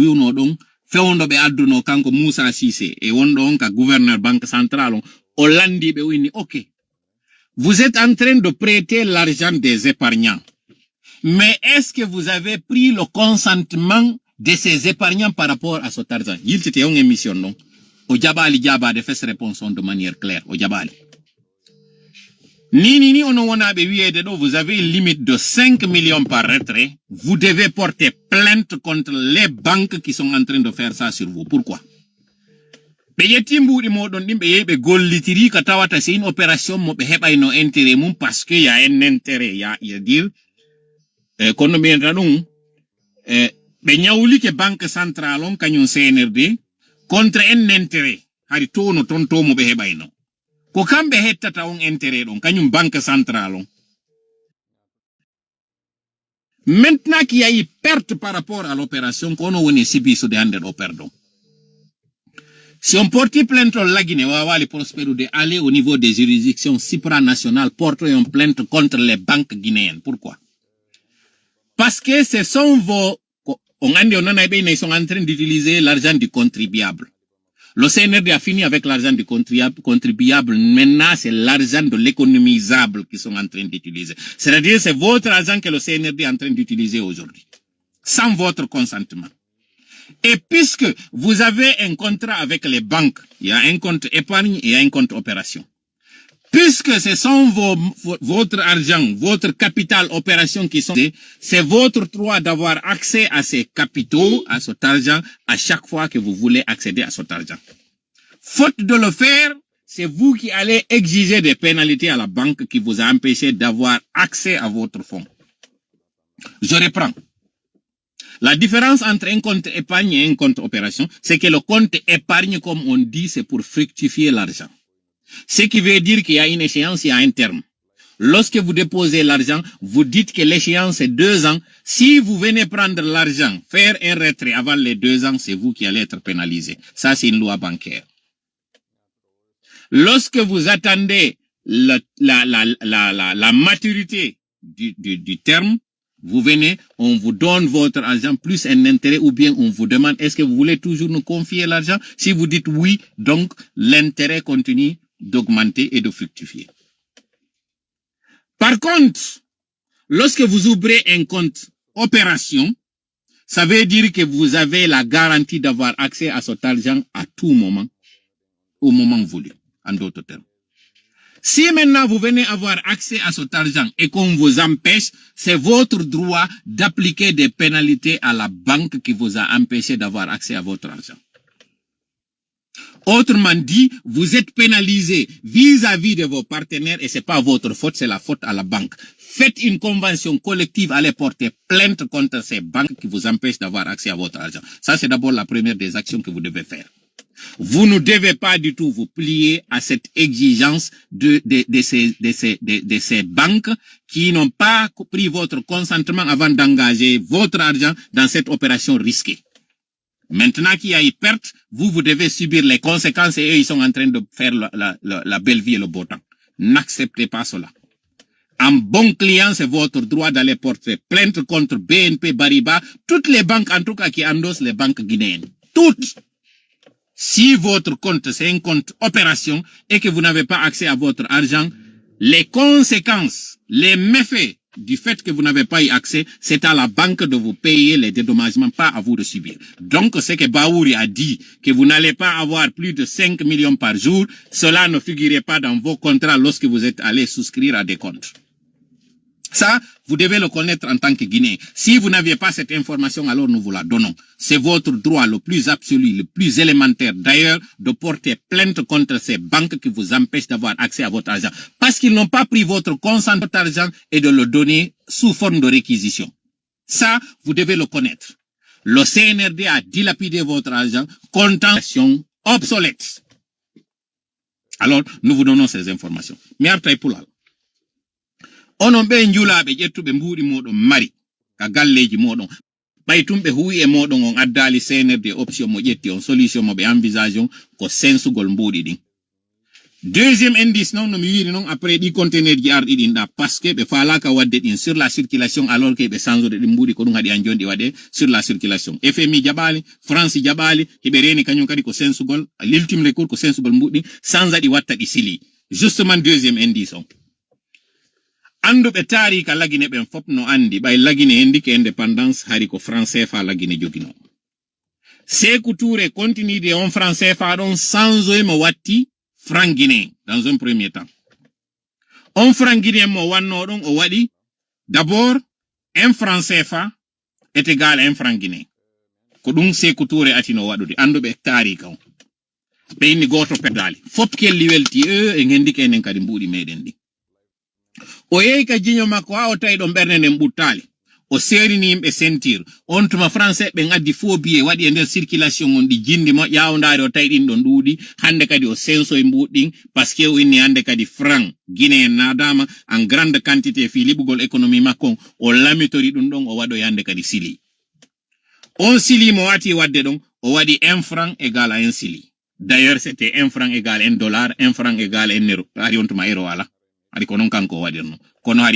wiuno ɗon fewndo ɓe adduno kanko Moussa Cissé e wonɗo on ka gouverneur banque centrale on o landi ɓe winni ok, vous êtes en train de prêter l'argent des épargnants, mais est-ce que vous avez pris le consentement de ces épargnants par rapport à cet argent? Yiltite yon émission non. O jabali jabade fes réponse de manière claire. O jabali. Ni ono wana be wiede do, vous avez une limite de 5 millions par retrait. Vous devez porter plainte contre les banques qui sont en train de faire ça sur vous. Pourquoi? Be yetimbuudi modon dimbe yebe gollitiri ka tawata c'est une opération mo be hebay no intérêt mum parce que y a un intérêt, y a dire kono be radon be nyawli ke banque centrale on kanyum CNRD contre un intérêt hari tono tonto mo be hebay no ko kambe hettata on intérêt don kanyum banque centrale on. Maintenant qu'il y a eu perte par rapport à l'opération kono woni sibiso de hande perdon. Si on porte plainte au Laguine, Wawali Prospero de aller au niveau des juridictions supranationales, porter une plainte contre les banques guinéennes. Pourquoi? Parce que ce sont vos... Ils sont en train d'utiliser l'argent du contribuable. Le CNRD a fini avec l'argent du contribuable. Maintenant, c'est l'argent de l'économisable qu'ils sont en train d'utiliser. C'est-à-dire, c'est votre argent que le CNRD est en train d'utiliser aujourd'hui. Sans votre consentement. Et puisque vous avez un contrat avec les banques, il y a un compte épargne et un compte opération. Puisque ce sont votre argent, votre capital opération qui sont, c'est votre droit d'avoir accès à ces capitaux, à cet argent, à chaque fois que vous voulez accéder à cet argent. Faute de le faire, c'est vous qui allez exiger des pénalités à la banque qui vous a empêché d'avoir accès à votre fonds. Je reprends. La différence entre un compte épargne et un compte opération, c'est que le compte épargne, comme on dit, c'est pour fructifier l'argent. Ce qui veut dire qu'il y a une échéance, il y a un terme. Lorsque vous déposez l'argent, vous dites que l'échéance est 2 ans. Si vous venez prendre l'argent, faire un retrait avant les 2 ans, c'est vous qui allez être pénalisé. Ça, c'est une loi bancaire. Lorsque vous attendez la maturité du terme, vous venez, on vous donne votre argent plus un intérêt ou bien on vous demande est-ce que vous voulez toujours nous confier l'argent? Si vous dites oui, donc l'intérêt continue d'augmenter et de fructifier. Par contre, lorsque vous ouvrez un compte opération, ça veut dire que vous avez la garantie d'avoir accès à cet argent à tout moment, au moment voulu, en d'autres termes. Si maintenant vous venez avoir accès à cet argent et qu'on vous empêche, c'est votre droit d'appliquer des pénalités à la banque qui vous a empêché d'avoir accès à votre argent. Autrement dit, vous êtes pénalisé vis-à-vis de vos partenaires et c'est pas votre faute, c'est la faute à la banque. Faites une convention collective, allez porter plainte contre ces banques qui vous empêchent d'avoir accès à votre argent. Ça, c'est d'abord la première des actions que vous devez faire. Vous ne devez pas du tout vous plier à cette exigence de ces banques qui n'ont pas pris votre consentement avant d'engager votre argent dans cette opération risquée. Maintenant qu'il y a eu perte, vous devez subir les conséquences et eux, ils sont en train de faire la belle vie et le beau temps. N'acceptez pas cela. En bon client, c'est votre droit d'aller porter plainte contre BNP Paribas, toutes les banques en tout cas qui endossent les banques guinéennes. Toutes. Si votre compte, c'est un compte opération et que vous n'avez pas accès à votre argent, les conséquences, les méfaits du fait que vous n'avez pas eu accès, c'est à la banque de vous payer les dédommagements, pas à vous de subir. Donc, ce que Baouri a dit, que vous n'allez pas avoir plus de 5 millions par jour, cela ne figurait pas dans vos contrats lorsque vous êtes allé souscrire à des comptes. Ça, vous devez le connaître en tant que Guinéen. Si vous n'aviez pas cette information, alors nous vous la donnons. C'est votre droit le plus absolu, le plus élémentaire, d'ailleurs, de porter plainte contre ces banques qui vous empêchent d'avoir accès à votre argent. Parce qu'ils n'ont pas pris votre consentement, votre argent, et de le donner sous forme de réquisition. Ça, vous devez le connaître. Le CNRD a dilapidé votre argent, contention obsolète. Alors, nous vous donnons ces informations. Mais après, pour là. Onon be njulaɓe ƴettuɓe mbuuɗi moɗon mari ka galleji moɗon ɓaytumɓe huwi e moɗon on addali CNRD option mo ƴetti on solution mo ɓe envisage on ko sensugol mbuuɗi ɗin Deuxième indice non no mi wiri non après di conteneur ji ardi din da parce que be falaka wadde din sur la circulation alors que be sanzo de mbudi ko dum hadi an jondi wade sur la circulation FMI jabali France jabali hibereni kanyum kadi ko sensugol l'ultime recours ko sensugol mbudi sans adi watta di sili justement deuxième indice on andu be tari ka lagine ben fop no andi bay lagine hendi ke indépendance hari ko français fa lagine jogino Sékou Touré continue de on français fa don sans mo watti franc guinéen dans un premier temps. On franc guinéen mo wanno don o wadi d'abord un franc CFA est égal à un franc guinéen. Ko dum Sékou Touré atino wadude andube hectare kaw. Be ni goto pedali. Fop kelli welti e ngendi kenen kadi mbudi meden di. O yey ka jinyo makko o tay do berne ne mbutali. O serini yimɓe sentir on tuma français ɓe gaddi faux billet waɗi e nder circulation on ɗi jindi mo ƴawdare o tawi ɗin ɗo nduuɗi hande kadi o senso e mbuɗɗin par ce que o inni hande kadi franc guinéen nadama en grande quantité fi liɓugol économie makko o lamitori ɗum ɗon o waɗo hande kadi sili on sili mo wati wadde ɗon o waɗi 1 franc égal à 1 sili d'ailleurs c'était 1 franc égal à 1 dollar 1 franc égal à 1 euro ari on tuma euro wala ari ko non kanko o waɗirno kono hari